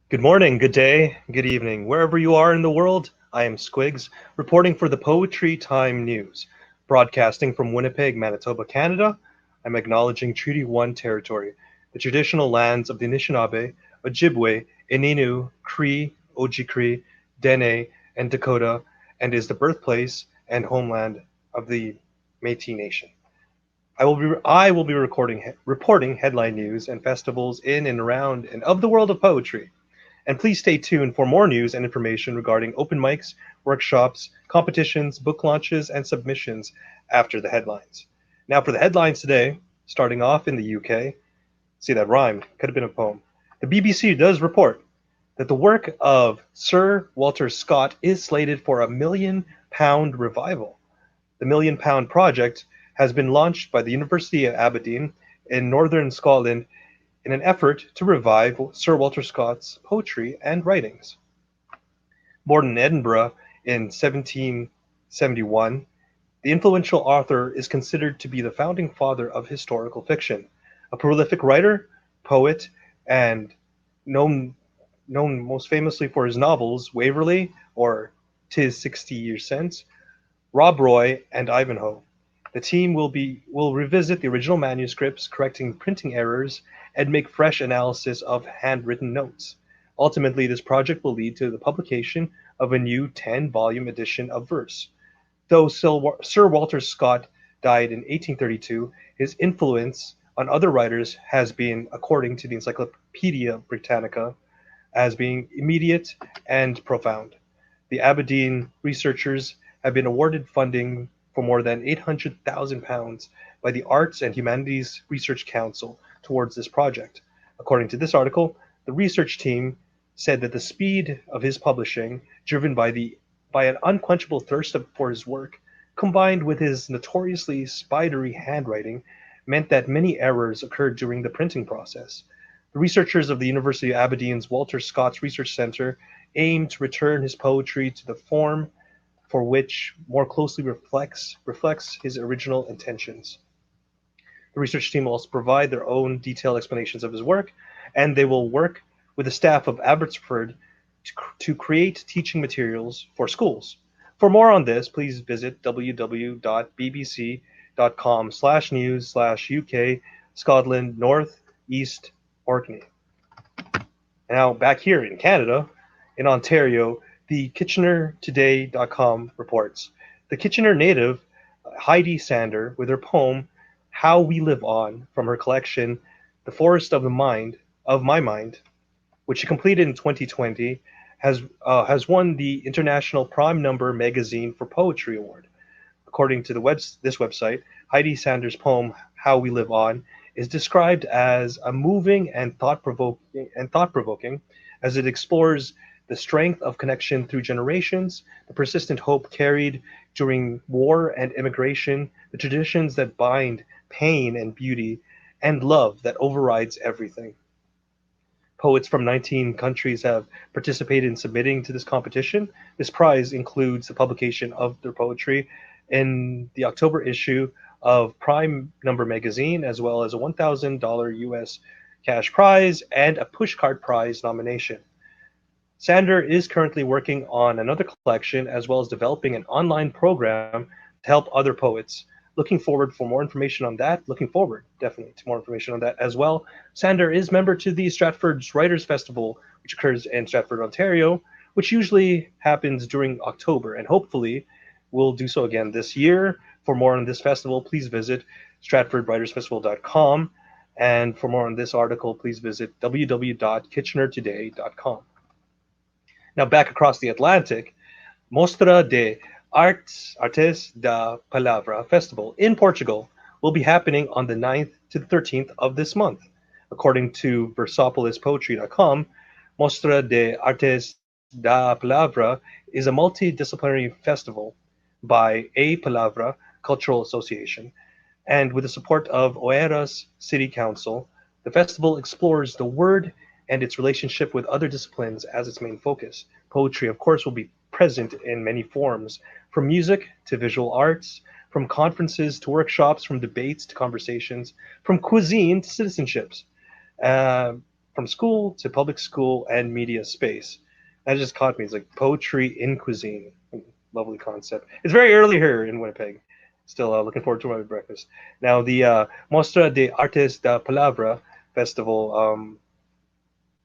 Good morning, good day, good evening. Wherever you are in the world, I am Squigs, reporting for the Poetry Time News. Broadcasting from Winnipeg, Manitoba, Canada, I'm acknowledging Treaty 1 territory, the traditional lands of the Anishinaabe, Ojibwe, Ininu, Cree, Ojibwe, Dene, and Dakota, and is the birthplace and homeland of the Métis Nation. I will be reporting headline news and festivals in and around and of the world of poetry. And please stay tuned for more news and information regarding open mics, workshops, competitions, book launches, and submissions after the headlines. Now, for the headlines today, starting off in the UK, see that rhymed, could have been a poem. The BBC does report that the work of Sir Walter Scott is slated for £1 million revival. The £1 million project has been launched by the University of Aberdeen in northern Scotland in an effort to revive Sir Walter Scott's poetry and writings. Born in Edinburgh in 1771, the influential author is considered to be the founding father of historical fiction. A prolific writer, poet, and known most famously for his novels Waverley or "'Tis 60 Years Since", Rob Roy, and Ivanhoe. The team will revisit the original manuscripts, correcting printing errors, and make fresh analysis of handwritten notes. Ultimately, this project will lead to the publication of a new 10-volume edition of verse. Though Sir Walter Scott died in 1832, his influence on other writers has been, according to the Encyclopaedia Britannica, as being immediate and profound. The Aberdeen researchers have been awarded funding for more than £800,000 by the Arts and Humanities Research Council towards this project. According to this article, the research team said that the speed of his publishing, driven by an unquenchable thirst for his work, combined with his notoriously spidery handwriting, meant that many errors occurred during the printing process. The researchers of the University of Aberdeen's Walter Scott's Research Centre aim to return his poetry to the form for which more closely reflects his original intentions. The research team will also provide their own detailed explanations of his work, and they will work with the staff of Abbotsford to create teaching materials for schools. For more on this, please visit www.bbc.com/news/UK Scotland North East Orkney. Now, back here in Canada, in Ontario, the KitchenerToday.com reports the Kitchener native Heidi Sander, with her poem "How We Live On" from her collection "The Forest of My Mind," which she completed in 2020, has won the International Prime Number Magazine for Poetry Award. According to this website, Heidi Sander's poem "How We Live On" is described as a moving and thought-provoking, as it explores the strength of connection through generations, the persistent hope carried during war and immigration, the traditions that bind pain and beauty, and love that overrides everything. Poets from 19 countries have participated in submitting to this competition. This prize includes the publication of their poetry in the October issue of Prime Number magazine, as well as a $1,000 US cash prize and a pushcart prize nomination. Sander is currently working on another collection, as well as developing an online program to help other poets. Looking forward to more information on that as well. Sander is member to the Stratford's Writers Festival, which occurs in Stratford, Ontario, which usually happens during October, and hopefully will do so again this year. For more on this festival, please visit stratfordwritersfestival.com, and for more on this article, please visit www.kitchenertoday.com. Now, back across the Atlantic, Mostra de Artes da Palavra Festival in Portugal will be happening on the 9th to the 13th of this month. According to versopolispoetry.com, Mostra de Artes da Palavra is a multidisciplinary festival by A Palavra Cultural Association, and with the support of Oeiras City Council, the festival explores the word and its relationship with other disciplines as its main focus. Poetry, of course, will be present in many forms, from music to visual arts, from conferences to workshops, from debates to conversations, from cuisine to citizenships. from school to public school and media space. That just caught me. It's like poetry in cuisine. Lovely concept. It's very early here in Winnipeg. Still looking forward to my breakfast. Now, the Mostra de Artes da Palavra Festival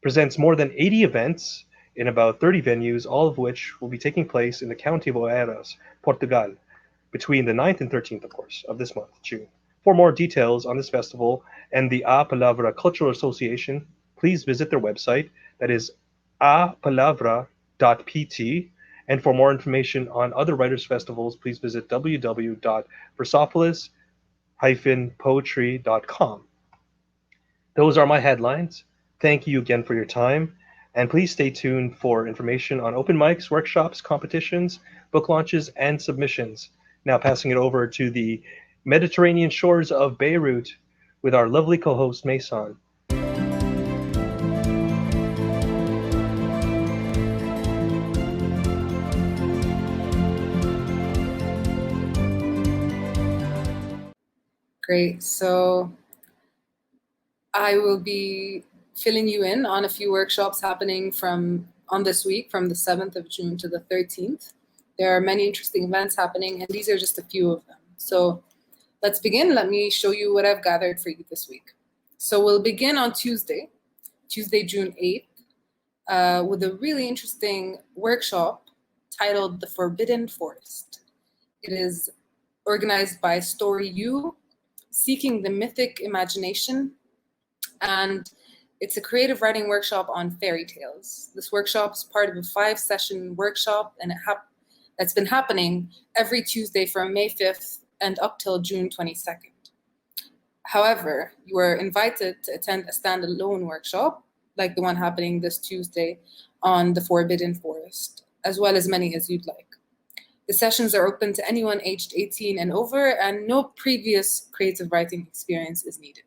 presents more than 80 events in about 30 venues, all of which will be taking place in the county of Oeiras, Portugal, between the 9th and 13th, of course, of this month, June. For more details on this festival and the A Palavra Cultural Association, please visit their website. That is apalavra.pt. And for more information on other writers' festivals, please visit www.versopolis-poetry.com. Those are my headlines. Thank you again for your time. And please stay tuned for information on open mics, workshops, competitions, book launches, and submissions. Now passing it over to the Mediterranean shores of Beirut with our lovely co-host, Maysan. Great. So I will be filling you in on a few workshops happening on this week, from the 7th of June to the 13th. There are many interesting events happening, and these are just a few of them. So let's begin. Let me show you what I've gathered for you this week. So we'll begin on Tuesday, June 8th, with a really interesting workshop titled The Forbidden Forest. It is organized by Story U, Seeking the Mythic Imagination, and it's a creative writing workshop on Fairytales. This workshop is part of a 5-session workshop, and that's been happening every Tuesday from May 5th and up till June 22nd. However, you are invited to attend a standalone workshop, like the one happening this Tuesday on the Forbidden Forest, as well as many as you'd like. The sessions are open to anyone aged 18 and over, and no previous creative writing experience is needed.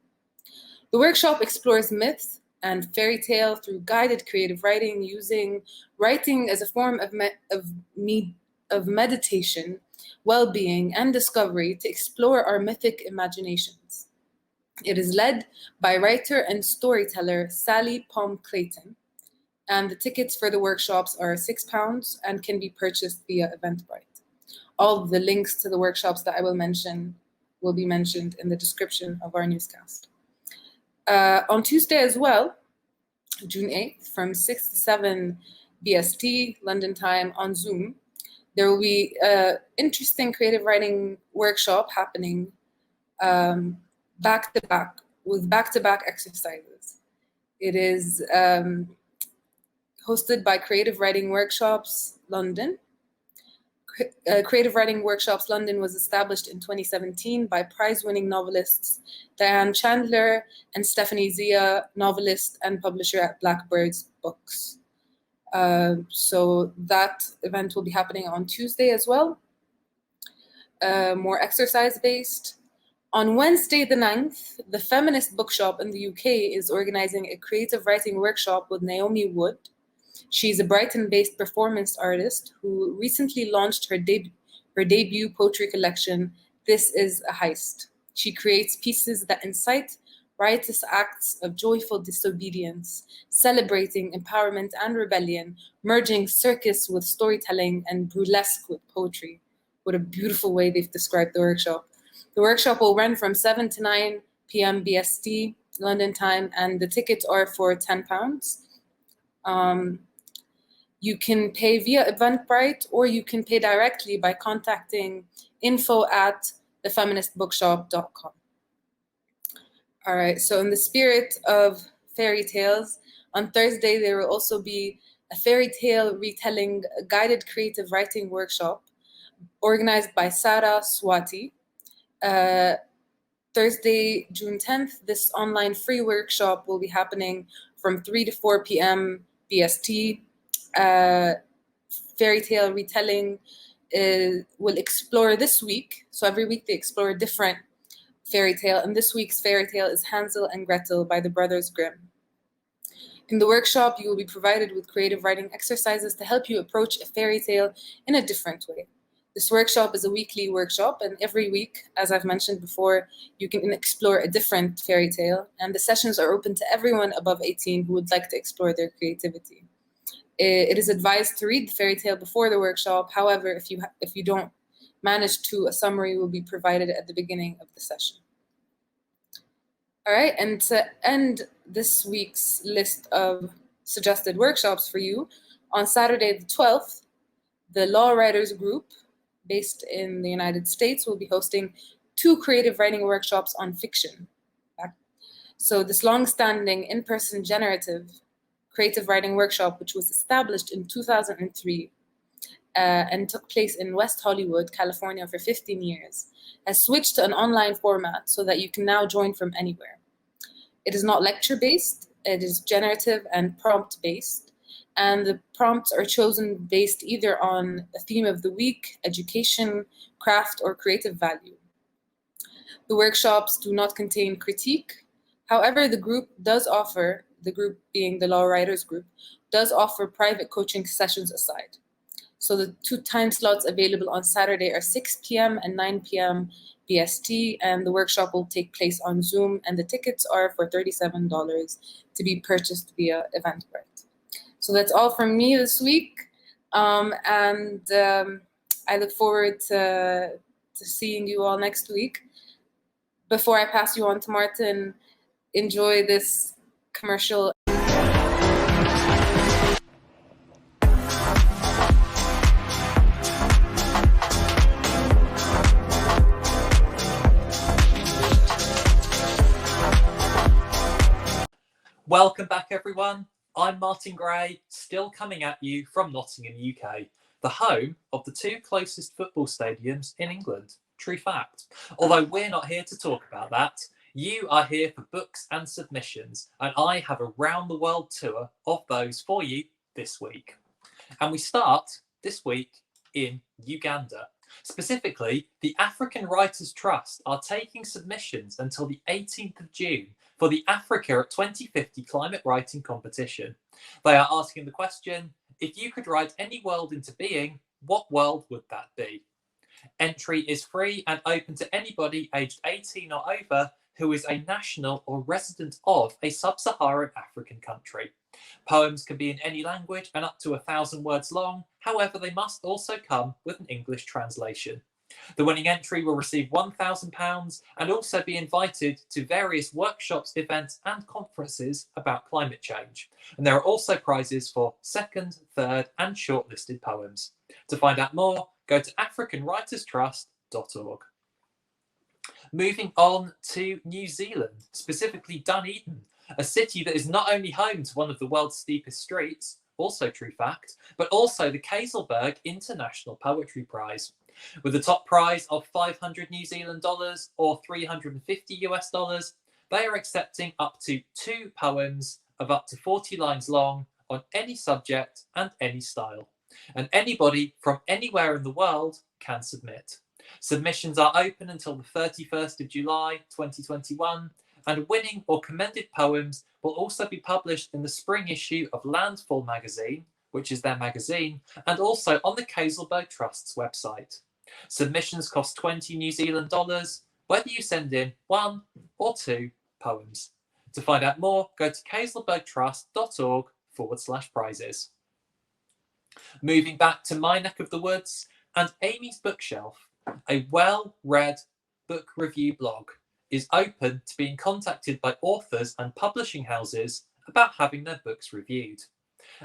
The workshop explores myth and fairy tale through guided creative writing, using writing as a form of meditation, well-being, and discovery to explore our mythic imaginations. It is led by writer and storyteller Sally Palm Clayton, and the tickets for the workshops are £6 and can be purchased via Eventbrite. All of the links to the workshops that I will mention will be mentioned in the description of our newscast. On Tuesday as well, June 8th, from 6 to 7 BST, London time, on Zoom, there will be an interesting creative writing workshop happening back-to-back, with back-to-back exercises. It is hosted by Creative Writing Workshops London. Creative Writing Workshops London was established in 2017 by prize-winning novelists Diane Chandler and Stephanie Zia, novelist and publisher at Blackbird's Books. So that event will be happening on Tuesday as well. More exercise-based. On Wednesday the 9th, the Feminist Bookshop in the UK is organizing a creative writing workshop with Naomi Wood. She's a Brighton-based performance artist who recently launched her debut poetry collection, This Is a Heist. She creates pieces that incite riotous acts of joyful disobedience, celebrating empowerment and rebellion, merging circus with storytelling and burlesque with poetry. What a beautiful way they've described the workshop. The workshop will run from 7 to 9 p.m. BST, London time, and the tickets are for £10. You can pay via Eventbrite, or you can pay directly by contacting info@thefeministbookshop.com. All right, so in the spirit of fairy tales, on Thursday there will also be a fairy tale retelling guided creative writing workshop organized by Saraswathi. Thursday, June 10th, this online free workshop will be happening from 3 to 4 p.m. BST. Fairy tale retelling will explore this week. So every week they explore a different fairy tale, and this week's fairy tale is Hansel and Gretel by the Brothers Grimm. In the workshop, you will be provided with creative writing exercises to help you approach a fairy tale in a different way. This workshop is a weekly workshop, and every week, as I've mentioned before, you can explore a different fairy tale, and the sessions are open to everyone above 18 who would like to explore their creativity. It is advised to read the fairy tale before the workshop. However, if you don't manage to, a summary will be provided at the beginning of the session. All right, and to end this week's list of suggested workshops for you, on Saturday the 12th, the Law Writers Group, based in the United States, will be hosting 2 creative writing workshops on fiction. So this long-standing in-person generative creative writing workshop, which was established in 2003 and took place in West Hollywood, California for 15 years, has switched to an online format so that you can now join from anywhere. It is not lecture-based, it is generative and prompt-based. And the prompts are chosen based either on a theme of the week, education, craft, or creative value. The workshops do not contain critique. However, the group being the Law Writers Group, does offer private coaching sessions aside. So the 2 time slots available on Saturday are 6 p.m. and 9 p.m. BST, and the workshop will take place on Zoom, and the tickets are for $37 to be purchased via Eventbrite. So that's all from me this week, and I look forward to seeing you all next week. Before I pass you on to Martin, enjoy this commercial. Welcome back, everyone. I'm Martin Gray, still coming at you from Nottingham, UK, the home of the 2 closest football stadiums in England. True fact. Although we're not here to talk about that, you are here for books and submissions, and I have a round the world tour of those for you this week. And we start this week in Uganda. Specifically, the African Writers Trust are taking submissions until the 18th of June for the Africa at 2050 climate writing competition. They are asking the question, if you could write any world into being, what world would that be? Entry is free and open to anybody aged 18 or over who is a national or resident of a sub-Saharan African country. Poems can be in any language and up to 1,000 words long. However, they must also come with an English translation. The winning entry will receive £1,000 and also be invited to various workshops, events and conferences about climate change. And there are also prizes for second, third and shortlisted poems. To find out more, go to africanwriterstrust.org. Moving on to New Zealand, specifically Dunedin, a city that is not only home to one of the world's steepest streets, also true fact, but also the Caselberg International Poetry Prize. With the top prize of 500 New Zealand dollars or 350 US dollars, they are accepting up to 2 poems of up to 40 lines long on any subject and any style. And anybody from anywhere in the world can submit. Submissions are open until the 31st of July 2021, and winning or commended poems will also be published in the spring issue of Landfall magazine, which is their magazine, and also on the Caselberg Trust's website. Submissions cost 20 New Zealand dollars, whether you send in 1 or 2 poems. To find out more, go to caselbergtrust.org/prizes. Moving back to my neck of the woods and Amy's Bookshelf, a well-read book review blog is open to being contacted by authors and publishing houses about having their books reviewed.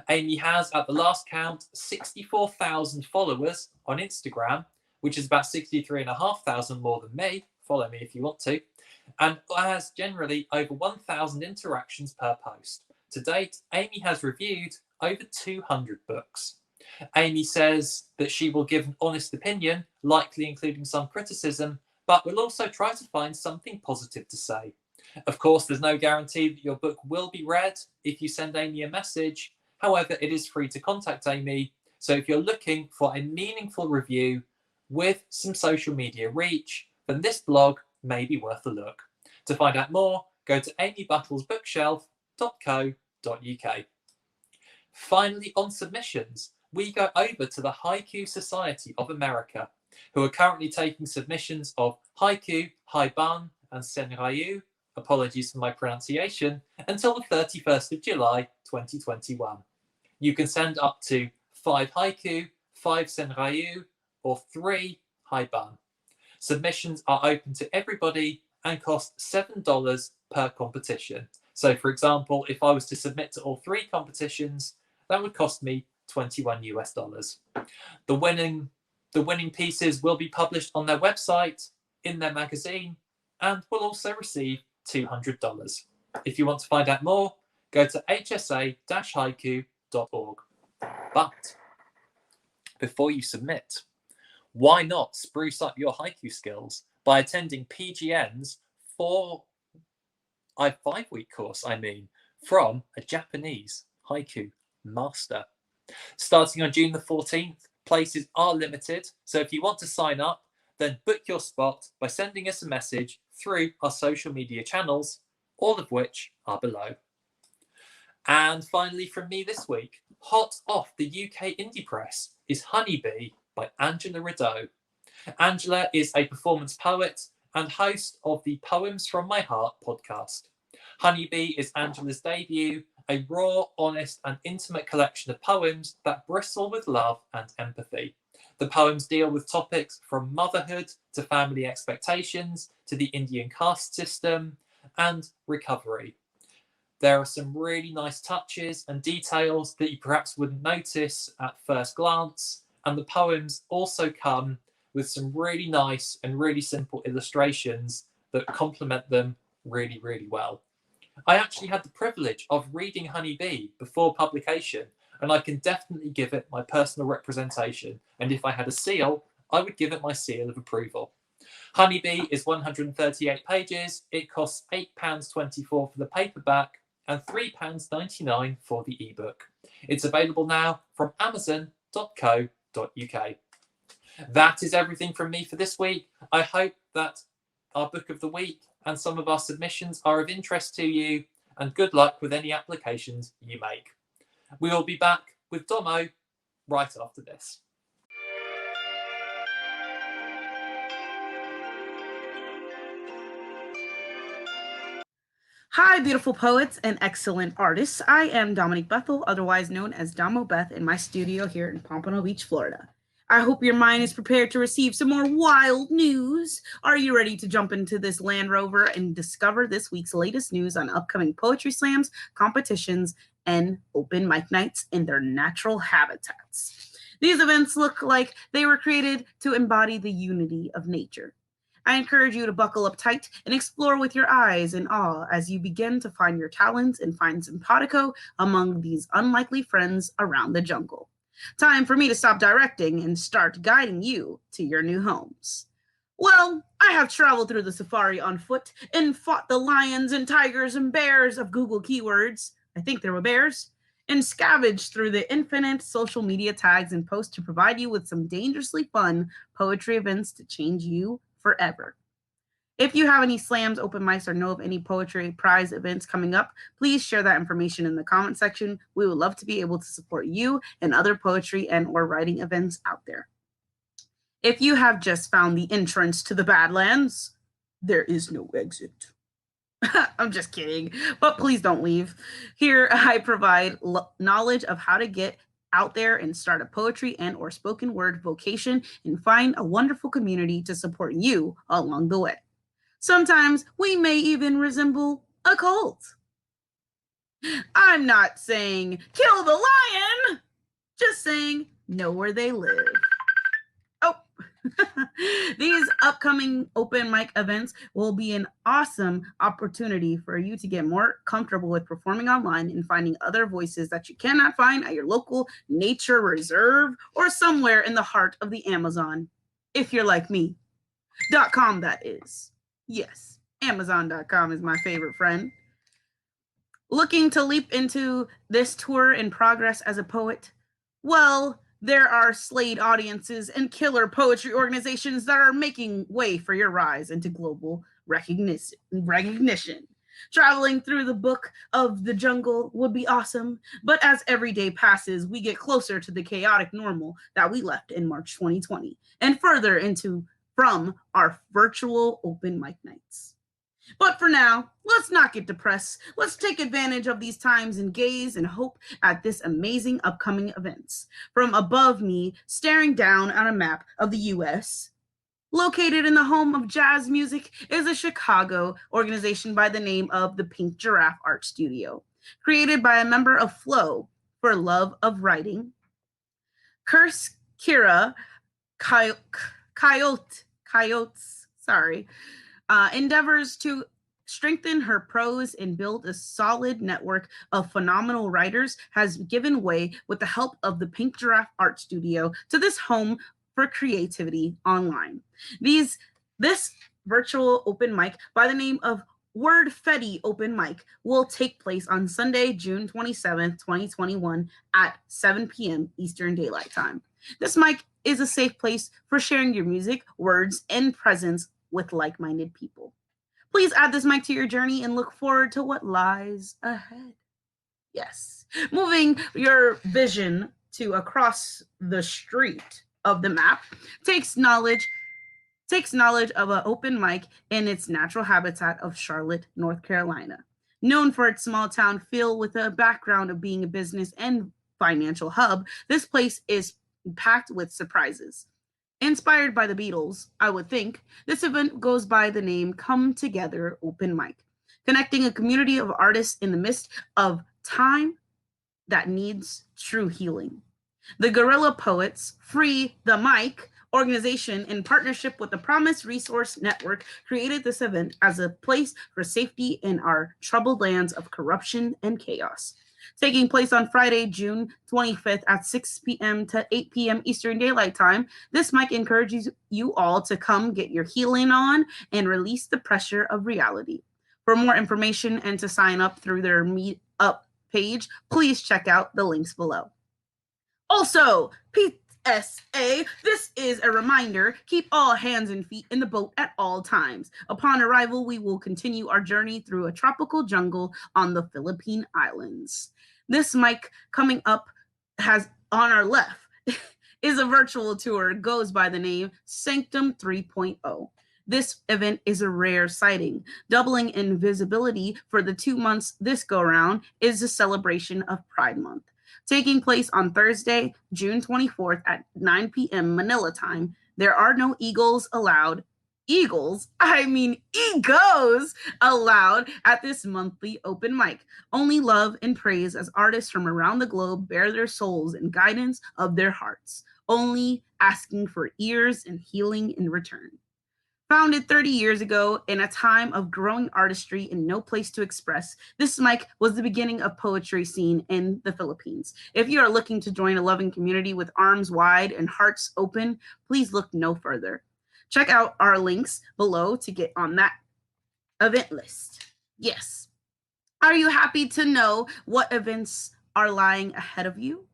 Amy has, at the last count, 64,000 followers on Instagram, which is about 63,500 more than me. Follow me if you want to. And has generally over 1,000 interactions per post. To date, Amy has reviewed over 200 books. Amy says that she will give an honest opinion, likely including some criticism, but will also try to find something positive to say. Of course, there's no guarantee that your book will be read if you send Amy a message. However, it is free to contact Amy. So if you're looking for a meaningful review with some social media reach, then this blog may be worth a look. To find out more, go to amybuttlesbookshelf.co.uk. Finally, on submissions, we go over to the Haiku Society of America, who are currently taking submissions of haiku, haiban, and senryu, apologies for my pronunciation, until the 31st of July 2021. You can send up to 5 haiku, 5 senryu, or 3 haiban. Submissions are open to everybody and cost $7 per competition. So, for example, if I was to submit to all 3 competitions, that would cost me $21 US. The winning pieces will be published on their website, in their magazine, and will also receive $200. If you want to find out more, go to hsa-haiku.org. But before you submit, why not spruce up your haiku skills by attending PGN's 5-week course, from a Japanese haiku master. Starting on June the 14th, places are limited, so if you want to sign up, then book your spot by sending us a message through our social media channels, all of which are below. And finally from me this week, hot off the UK indie press is Honeybee by Angela Rideau. Angela is a performance poet and host of the Poems from My Heart podcast. Honeybee is Angela's debut, a raw, honest, and intimate collection of poems that bristle with love and empathy. The poems deal with topics from motherhood to family expectations to the Indian caste system and recovery. There are some really nice touches and details that you perhaps wouldn't notice at first glance, and the poems also come with some really nice and really simple illustrations that complement them really, really well. I actually had the privilege of reading Honeybee before publication, and I can definitely give it my personal representation, and if I had a seal, I would give it my seal of approval. Honeybee is 138 pages, it costs £8.24 for the paperback and £3.99 for the ebook. It's available now from amazon.co.uk. That is everything from me for this week. I hope that our book of the week and some of our submissions are of interest to you, and good luck with any applications you make. We will be back with Domo right after this. Hi, beautiful poets and excellent artists. I am Dominique Bethel, otherwise known as Domo Beth, in my studio here in Pompano Beach, Florida. I hope your mind is prepared to receive some more wild news. Are you ready to jump into this Land Rover and discover this week's latest news on upcoming poetry slams, competitions, and open mic nights in their natural habitats? These events look like they were created to embody the unity of nature. I encourage you to buckle up tight and explore with your eyes in awe as you begin to find your talents and find simpatico among these unlikely friends around the jungle. Time for me to stop directing and start guiding you to your new homes. Well, I have traveled through the safari on foot and fought the lions and tigers and bears of Google keywords. I think there were bears. And scavenged through the infinite social media tags and posts to provide you with some dangerously fun poetry events to change you forever. If you have any slams, open mics, or know of any poetry prize events coming up, please share that information in the comment section. We would love to be able to support you and other poetry and or writing events out there. If you have just found the entrance to the Badlands, there is no exit. I'm just kidding, but please don't leave. Here I provide knowledge of how to get out there and start a poetry and or spoken word vocation and find a wonderful community to support you along the way. Sometimes we may even resemble a cult. I'm not saying kill the lion, just saying know where they live. Oh, these upcoming open mic events will be an awesome opportunity for you to get more comfortable with performing online and finding other voices that you cannot find at your local nature reserve or somewhere in the heart of the Amazon. If you're like me. .com, that is. Yes, Amazon.com is my favorite friend. Looking to leap into this tour in progress as a poet? Well, there are slayed audiences and killer poetry organizations that are making way for your rise into global recognition. Traveling through the book of the jungle would be awesome, but as every day passes, we get closer to the chaotic normal that we left in March 2020 and further into from our virtual open mic nights. But for now, let's not get depressed. Let's take advantage of these times and gaze and hope at this amazing upcoming events. From above me, staring down on a map of the US, located in the home of jazz music, is a Chicago organization by the name of the Pink Giraffe Art Studio, created by a member of Flow for love of writing. Kira Coyotes, endeavors to strengthen her prose and build a solid network of phenomenal writers, has given way with the help of the Pink Giraffe Art Studio to this home for creativity online. This virtual open mic by the name of Wordfetti Open Mic will take place on Sunday, June 27th, 2021 at 7 p.m. Eastern Daylight Time. This mic is a safe place for sharing your music, words, and presence with like-minded people. Please add this mic to your journey and look forward to what lies ahead. Yes, moving your vision to across the street of the map takes knowledge of an open mic in its natural habitat of Charlotte, North Carolina. Known for its small town feel with a background of being a business and financial hub, this place is packed with surprises. Inspired by the Beatles, I would think, this event goes by the name Come Together Open Mic, connecting a community of artists in the midst of time that needs true healing. The Guerrilla Poets Free the Mic organization, in partnership with the Promise Resource Network, created this event as a place for safety in our troubled lands of corruption and chaos. Taking place on Friday, June 25th at 6 p.m. to 8 p.m. Eastern Daylight Time, this mic encourages you all to come get your healing on and release the pressure of reality. For more information and to sign up through their Meetup page, please check out the links below. Also, PSA, this is a reminder, keep all hands and feet in the boat at all times. Upon arrival, we will continue our journey through a tropical jungle on the Philippine Islands. This mic coming up has on our left is a virtual tour. It goes by the name Sanctum 3.0. This event is a rare sighting. Doubling in visibility for the 2 months this go around is a celebration of Pride Month. Taking place on Thursday, June 24th at 9 p.m. Manila time. There are no egos allowed at this monthly open mic. Only love and praise as artists from around the globe bare their souls and guidance of their hearts, only asking for ears and healing in return. Founded 30 years ago in a time of growing artistry and no place to express, this mic was the beginning of poetry scene in the Philippines. If you are looking to join a loving community with arms wide and hearts open, please look no further. Check out our links below to get on that event list. Yes. Are you happy to know what events are lying ahead of you?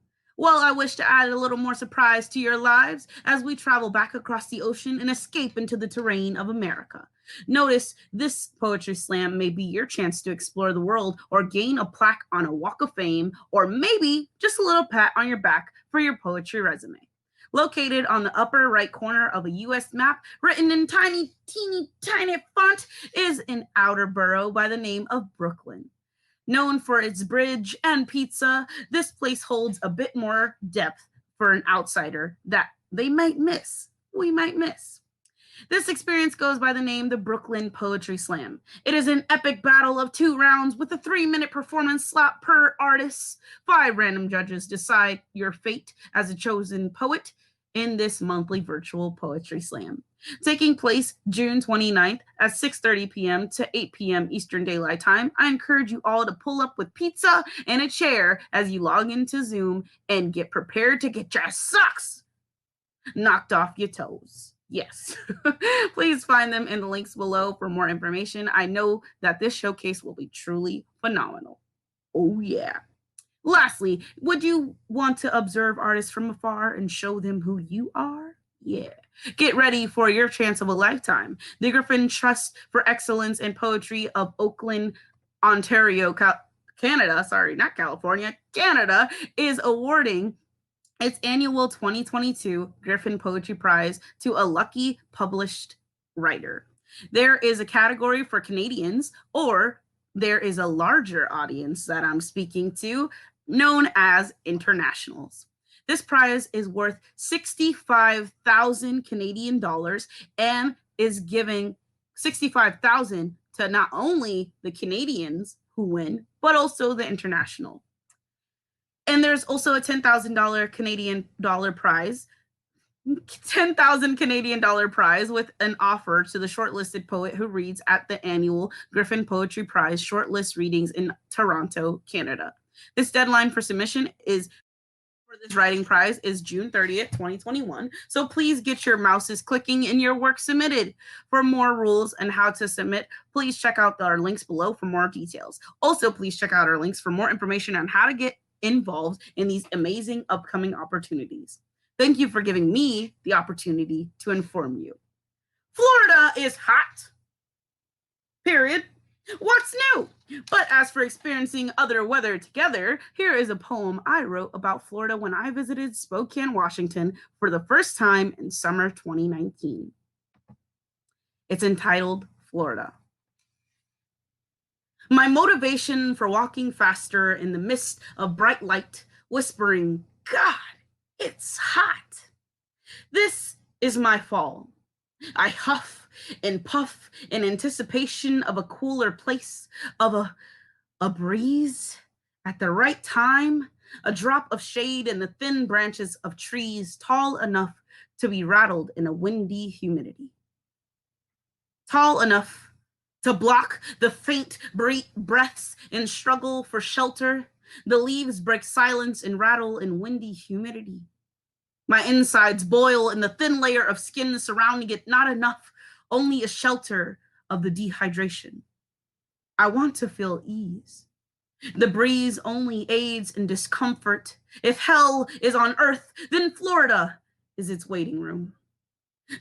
Well, I wish to add a little more surprise to your lives as we travel back across the ocean and escape into the terrain of America. Notice this poetry slam may be your chance to explore the world or gain a plaque on a walk of fame, or maybe just a little pat on your back for your poetry resume. Located on the upper right corner of a U.S. map, written in tiny font, is an outer borough by the name of Brooklyn. Known for its bridge and pizza, this place holds a bit more depth for an outsider that we might miss. This experience goes by the name the Brooklyn Poetry Slam. It is an epic battle of 2 rounds with a 3-minute performance slot per artist. 5 random judges decide your fate as a chosen poet in this monthly virtual poetry slam. Taking place June 29th at 6:30 p.m. to 8 p.m. Eastern Daylight Time, I encourage you all to pull up with pizza and a chair as you log into Zoom and get prepared to get your socks knocked off your toes. Yes. Please find them in the links below for more information. I know that this showcase will be truly phenomenal. Oh, yeah. Lastly, would you want to observe artists from afar and show them who you are? Yeah. Get ready for your chance of a lifetime. The Griffin Trust for Excellence in Poetry of Oakland, Ontario, Canada, sorry, not California, Canada is awarding its annual 2022 Griffin Poetry Prize to a lucky published writer. There is a category for Canadians, or there is a larger audience that I'm speaking to, known as internationals. This prize is worth 65,000 Canadian dollars and is giving 65,000 to not only the Canadians who win, but also the international. And there's also a $10,000 Canadian dollar prize, 10,000 Canadian dollar prize with an offer to the shortlisted poet who reads at the annual Griffin Poetry Prize shortlist readings in Toronto, Canada. This deadline for submission for this writing prize is June 30th, 2021. So please get your mouses clicking and your work submitted. For more rules and how to submit, please check out our links below for more details. Also, please check out our links for more information on how to get involved in these amazing upcoming opportunities. Thank you for giving me the opportunity to inform you. Florida is hot. Period. What's new? But as for experiencing other weather together, here is a poem I wrote about Florida when I visited Spokane, Washington for the first time in summer 2019. It's entitled Florida. My motivation for walking faster in the midst of bright light, whispering, God, it's hot. This is my fall. I huff and puff in anticipation of a cooler place, of a breeze at the right time, a drop of shade in the thin branches of trees tall enough to be rattled in a windy humidity. Tall enough to block the faint breaths and struggle for shelter. The leaves break silence and rattle in windy humidity. My insides boil in the thin layer of skin surrounding it, not enough, only a shelter of the dehydration. I want to feel ease. The breeze only aids in discomfort. If hell is on earth, then Florida is its waiting room.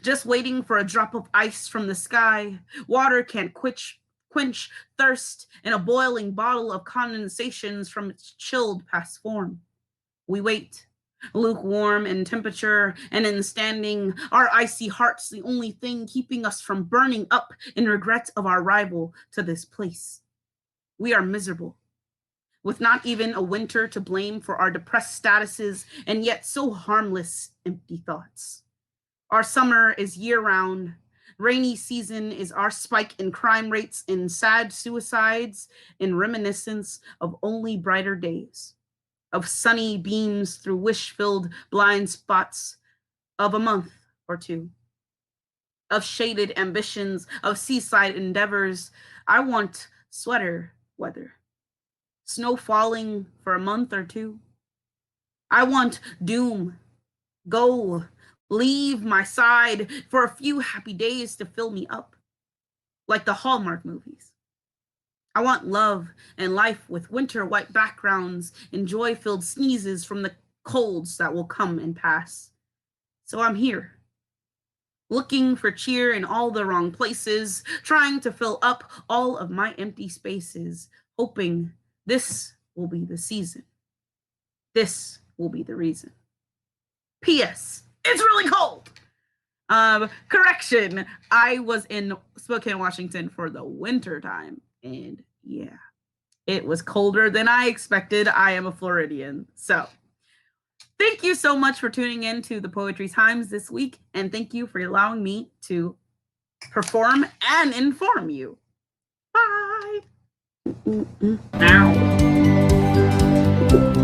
Just waiting for a drop of ice from the sky. Water can't quench thirst in a boiling bottle of condensations from its chilled past form. We wait, lukewarm in temperature and in standing, our icy hearts the only thing keeping us from burning up in regret of our arrival to this place. We are miserable, with not even a winter to blame for our depressed statuses, and yet so harmless, empty thoughts. Our summer is year-round. Rainy season is our spike in crime rates, in sad suicides, in reminiscence of only brighter days, of sunny beams through wish-filled blind spots, of a month or two, of shaded ambitions, of seaside endeavors. I want sweater weather, snow falling for a month or two. I want doom, go, leave my side for a few happy days to fill me up, like the Hallmark movies. I want love and life with winter white backgrounds and joy-filled sneezes from the colds that will come and pass. So I'm here, looking for cheer in all the wrong places, trying to fill up all of my empty spaces, hoping this will be the season. This will be the reason. P.S. It's really cold. Correction, I was in Spokane, Washington for the winter time, and yeah, it was colder than I expected. I am a Floridian. So thank you so much for tuning in to the Poetry Times this week, and thank you for allowing me to perform and inform you. Bye. Ow.